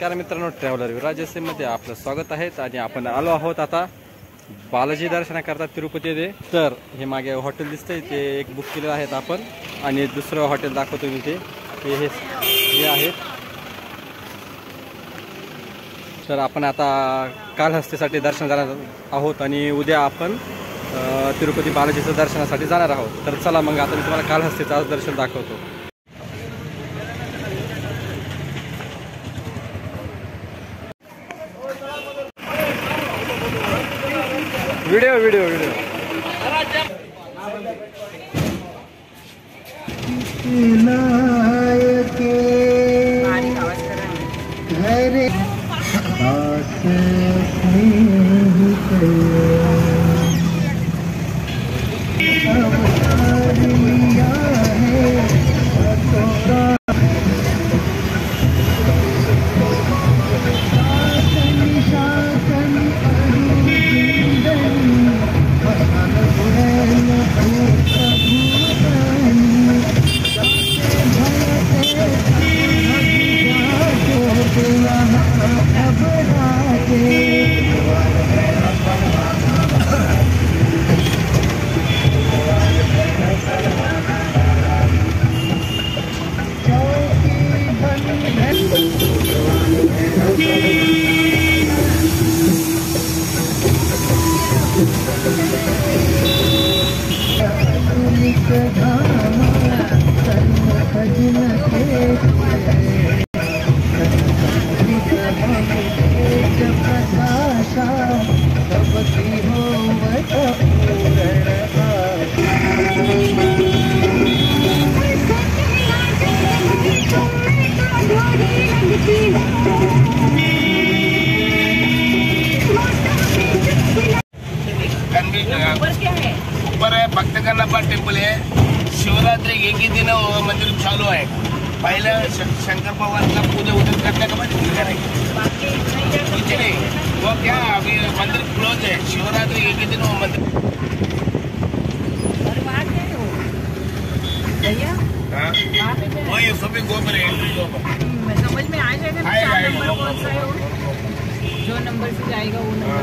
नमस्कार मित्रांनो, ट्रॅव्हलर विराज मध्ये आपलं स्वागत आहे। आणि आपण आलो आहोत आता बालाजी दर्शनाकरता तिरुपती येथे। तर हे मागे हॉटेल दिसतंय ते एक बुक केलेलं आहे आपण, आणि दुसरं हॉटेल दाखवतो मी ते हे आहेत। तर आपण आता कालहस्तीसाठी दर्शन जाणार आहोत आणि उद्या आपण तिरुपती बालाजीचं दर्शनासाठी जाणार आहोत। तर चला मग आता मी तुम्हाला कालहस्तीचं आज दर्शन दाखवतो। वीडियो ऊपर है भक्त गणपा टेम्पल है। शिवरात्रि एक ही दिन मंदिर चालू है। पहले शंकर भगवान का पूजा उधर करने के बाद कुछ नहीं, वो क्या अभी मंदिर क्लोज है। शिवरात्रि एक ही दिन वो मंदिर वही सभी गोबर है, एंट्री गोबर समझ में आ जाएगा। नंबर कौन सा है, जो नंबर से जाएगा वो नंबर।